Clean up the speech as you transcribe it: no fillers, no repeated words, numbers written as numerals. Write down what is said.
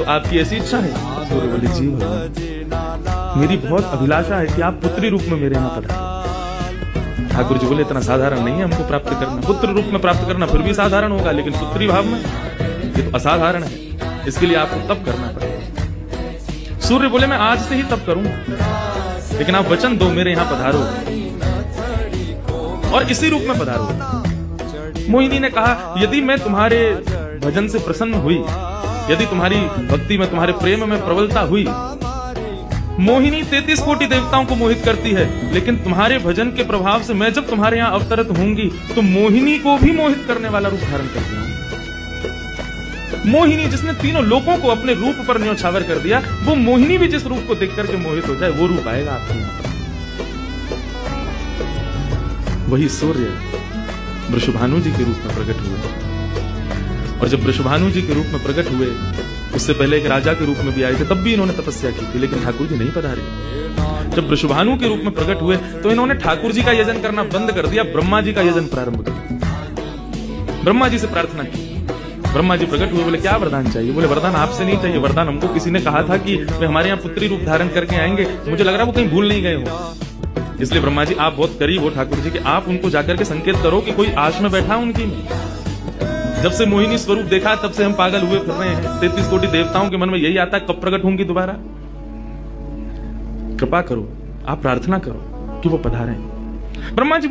तो आपकी ऐसी इच्छा है? सूर्य बोले जी भगवान, मेरी बहुत अभिलाषा है कि आप पुत्री रूप में मेरे यहाँ पधारें। ठाकुर जी बोले इतना साधारण नहीं है हमको प्राप्त करना, पुत्र रूप में प्राप्त करना फिर भी साधारण होगा, लेकिन पुत्री भाव में ये तो असाधारण है, इसके लिए आपको तप करना पड़ेगा। सूर्य बोले मैं आज से ही तप करूंगा, लेकिन आप वचन दो मेरे यहाँ पधारो और इसी रूप में पधारो। मोहिनी ने कहा यदि मैं तुम्हारे भजन से प्रसन्न हुई, यदि तुम्हारी भक्ति में तुम्हारे प्रेम में प्रबलता हुई, मोहिनी 33 कोटि देवताओं को मोहित करती है, लेकिन तुम्हारे भजन के प्रभाव से मैं जब तुम्हारे यहाँ अवतरित होंगी तो मोहिनी को भी मोहित करने वाला रूप धारण करती हूँ। मोहिनी जिसने तीनों लोगों को अपने रूप पर न्योछावर कर दिया, वो मोहिनी भी जिस रूप को देख करके मोहित हो जाए, वो रूप आएगा आपके यहाँ। वही सूर्य वृषभानु जी के रूप में प्रकट हुए, और जब वृषभानु जी के रूप में प्रकट हुए, उससे पहले एक राजा के रूप में भी आए थे, तब भी इन्होंने तपस्या की थी, लेकिन ठाकुर जी नहीं पधारे। जब वृषभानु के रूप में प्रकट हुए तो इन्होंने ठाकुर जी का यजन करना बंद कर दिया, ब्रह्मा जी का यजन प्रारंभ किया। ब्रह्मा जी से प्रार्थना की, ब्रह्मा जी प्रकट हुए, बोले क्या वरदान चाहिए? बोले वरदान आपसे नहीं चाहिए, वरदान हमको किसी ने कहा था कि वे हमारे यहाँ पुत्री रूप धारण करके आएंगे, मुझे लग रहा है वो कहीं भूल नहीं गए हो। इसलिए ब्रह्मा जी आप बहुत करीब हो ठाकुर जी के, आप उनको जाकर के संकेत करो कि कोई आश में बैठा उनकी। जब से मोहिनी स्वरूप देखा तब से हम पागल हुए फिर रहे हैं। 33 कोटि देवताओं के मन में यही आता है कब प्रकट होंगी दोबारा। कृपा करो, आप प्रार्थना करो कि वो पधारें। ब्रह्मा जी